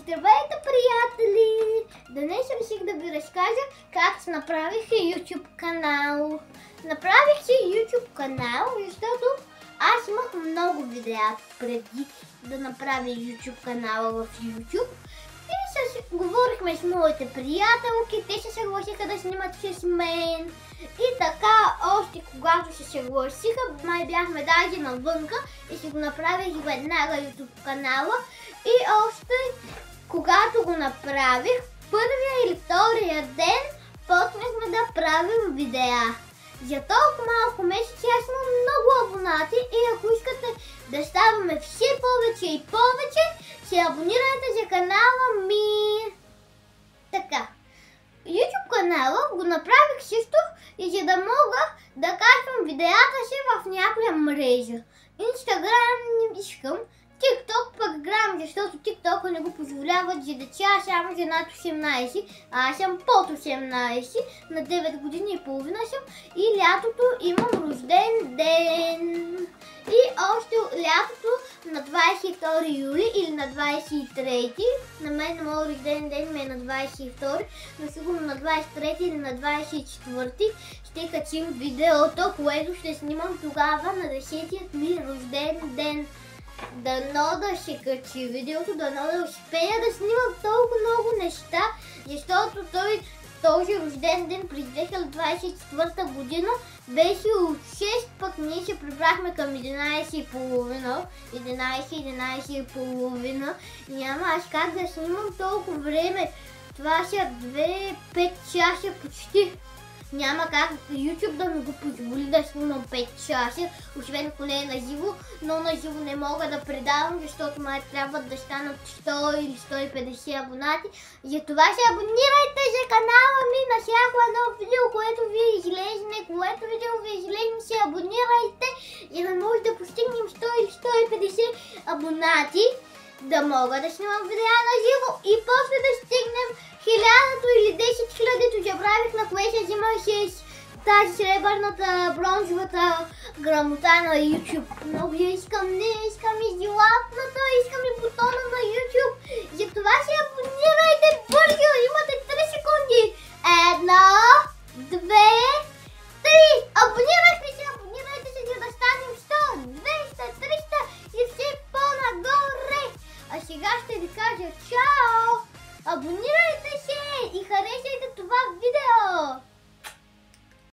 Здравейте, приятели! Днес реших да ви разкажа как си направих YouTube канал. Направих си YouTube канал, защото аз имах много видеа преди да направя YouTube канала в YouTube. И говорихме с моите приятелки, те се съгласиха да снимат с мен. И така, още когато се съгласиха, май бяхме даже навънка и си го направих веднага YouTube канала. И още когато го направих, първия или втория ден почнахме да правим видеа. За толкова малко месеци аз имам много абонати и ако искате да ставаме все повече и повече, се абонирайте за канала ми. Така, YouTube канала го направих също и за да мога да качвам видеята си в някоя мрежа. Instagram не искам, TikTok пък грам, защото TikTok не го позволяват за деца само за над 18, а аз съм под 18, на 9 години и половина съм и лятото имам рожден ден. И още лятото на 22 юли или на 23, на мен моят рожден ден ми е на 22, но сигурно на 23 или на 24 ще качим видеото, което ще снимам тогава на 10-тият ми рожден ден. Дано да се качи видеото, дано да успея да снимам толкова много неща, защото този рожден ден през 2024 година беше от 6, пък ние се прибрахме към 11:30. 11:30. Няма аз как да снимам толкова време. Това са 2-5 часа почти. Няма как YouTube да ми го позволи да снимам 5 часа, освен ако не е на живо, но на живо не мога да предавам, защото май трябва да станат 100 или 150 абонати. Затова се абонирайте за канала ми на всяко едно видео, което ви излезне, се абонирайте, за да може да постигнем 100 или 150 абонати, да мога да снимам видеа на живо и после да стигнем 1000 или 10 000, забравих на кое се взимах с тази сребърната, бронзовата грамота на YouTube. Много я искам, не искам и златната, искам и бутона на YouTube. Затова се абонирайте бързо, имате 3 секунди. 1, 2, 3, абонирайте!